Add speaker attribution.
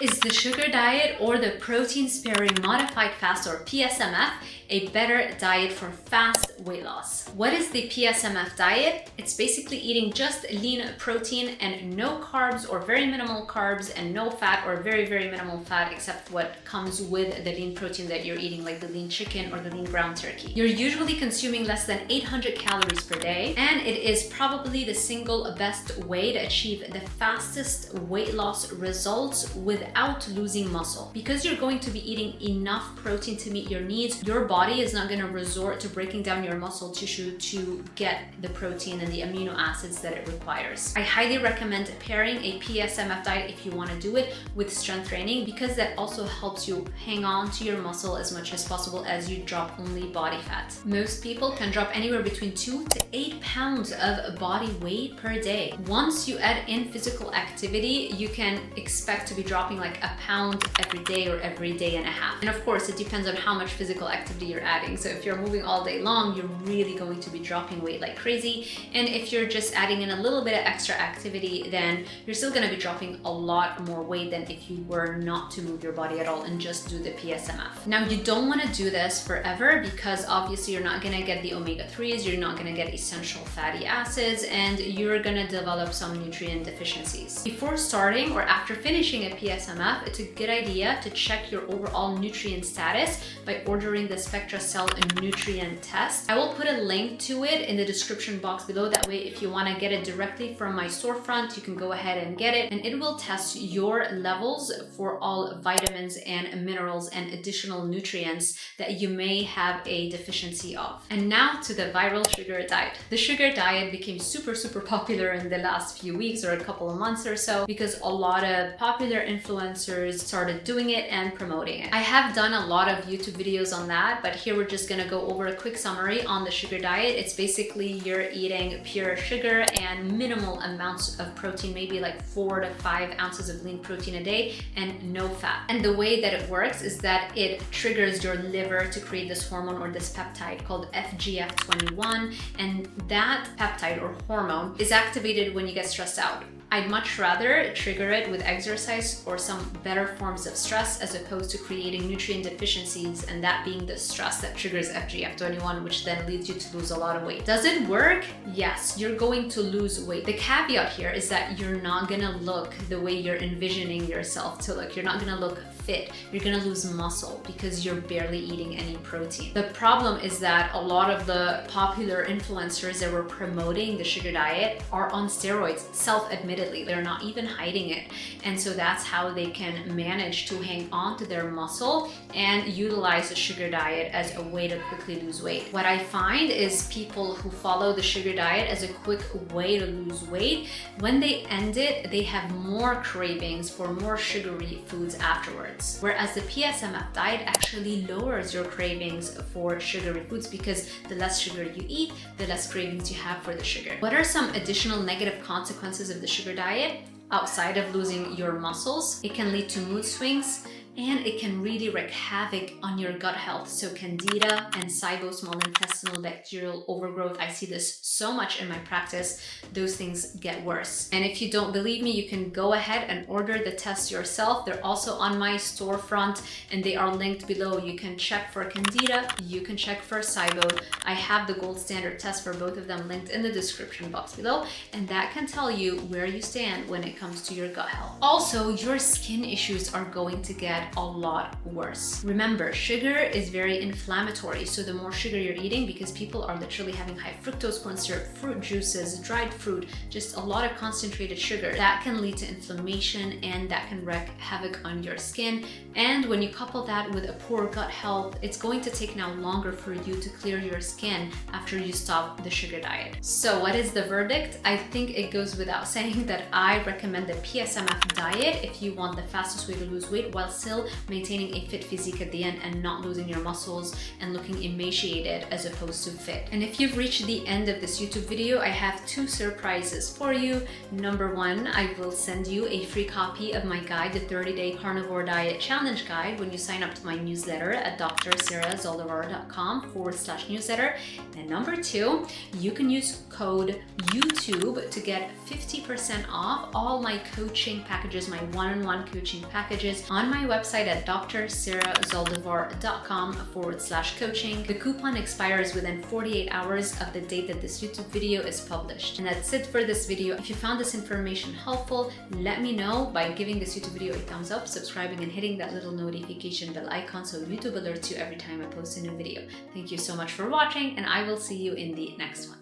Speaker 1: Is the sugar diet or the protein-sparing modified fast or PSMF a better diet for fast weight loss? What is the PSMF diet? It's basically eating just lean protein and no carbs or very minimal carbs and no fat or very, very minimal fat except what comes with the lean protein that you're eating, like the lean chicken or the lean ground turkey. You're usually consuming less than 800 calories per day, and it is probably the single best way to achieve the fastest weight loss results without losing muscle. Because you're going to be eating enough protein to meet your needs, your body is not going to resort to breaking down your muscle tissue to get the protein and the amino acids that it requires. I highly recommend pairing a PSMF diet if you want to do it with strength training, because that also helps you hang on to your muscle as much as possible as you drop only body fat. Most people can drop anywhere between 2 to 8 pounds of body weight per day. Once you add in physical activity, you can expect to be dropping like a pound every day or every day and a half. And of course, it depends on how much physical activity you're adding. So if you're moving all day long, you're really going to be dropping weight like crazy. And if you're just adding in a little bit of extra activity, then you're still going to be dropping a lot more weight than if you were not to move your body at all and just do the PSMF. Now, you don't want to do this forever because obviously you're not going to get the omega-3s, you're not going to get essential fatty acids, and you're going to develop some nutrient deficiencies. Before starting or after finishing a PSMF, it's a good idea to check your overall nutrient status by ordering the SpectraCell nutrient test. I will put a link to it in the description box below. That way, if you want to get it directly from my storefront, you can go ahead and get it, and it will test your levels for all vitamins and minerals and additional nutrients that you may have a deficiency of. And now to the viral sugar diet. The sugar diet became super popular in the last few weeks or a couple of months or so because a lot of popular influencers started doing it and promoting it. I have done a lot of YouTube videos on that, but here we're just gonna go over a quick summary on the sugar diet. It's basically you're eating pure sugar and minimal amounts of protein, maybe like 4 to 5 ounces of lean protein a day and no fat. And the way that it works is that it triggers your liver to create this hormone or this peptide called FGF21, and that peptide or hormone is activated when you get stressed out. I'd much rather trigger it with exercise or some better forms of stress as opposed to creating nutrient deficiencies, and that being the stress that triggers FGF21, which then leads you to lose a lot of weight. Does it work? Yes, you're going to lose weight. The caveat here is that you're not gonna look the way you're envisioning yourself to look. You're not gonna look fit. You're gonna lose muscle because you're barely eating any protein. The problem is that a lot of the popular influencers that were promoting the sugar diet are on steroids, self-admitted. They're not even hiding it. And so that's how they can manage to hang on to their muscle and utilize the sugar diet as a way to quickly lose weight. What I find is people who follow the sugar diet as a quick way to lose weight, when they end it, they have more cravings for more sugary foods afterwards. Whereas the PSMF diet actually lowers your cravings for sugary foods because the less sugar you eat, the less cravings you have for the sugar. What are some additional negative consequences of the sugar diet? Outside of losing your muscles, it can lead to mood swings, and it can really wreak havoc on your gut health. So candida and SIBO, small intestinal bacterial overgrowth, I see this so much in my practice. Those things get worse. And if you don't believe me, you can go ahead and order the tests yourself. They're also on my storefront and they are linked below. You can check for candida, you can check for SIBO. I have the gold standard test for both of them linked in the description box below, and that can tell you where you stand when it comes to your gut health. Also, your skin issues are going to get a lot worse. Remember, sugar is very inflammatory, so the more sugar you're eating, because people are literally having high fructose corn syrup, fruit juices, dried fruit, just a lot of concentrated sugar, that can lead to inflammation and that can wreak havoc on your skin. And when you couple that with a poor gut health, it's going to take now longer for you to clear your skin after you stop the sugar diet. So what is the verdict? I think it goes without saying that I recommend the PSMF diet if you want the fastest way to lose weight while still still maintaining a fit physique at the end and not losing your muscles and looking emaciated as opposed to fit. And if you've reached the end of this YouTube video, I have 2 surprises for you. Number 1, I will send you a free copy of my guide, the 30-day carnivore diet challenge guide, when you sign up to my newsletter at drsarahzoldivar.com/newsletter. And number 2, you can use code YouTube to get 50% off all my coaching packages, my one-on-one coaching packages on my website at drsarahzoldivar.com/coaching. The coupon expires within 48 hours of the date that this YouTube video is published. And that's it for this video. If you found this information helpful, let me know by giving this YouTube video a thumbs up, subscribing, and hitting that little notification bell icon so YouTube alerts you every time I post a new video. Thank you so much for watching, and I will see you in the next one.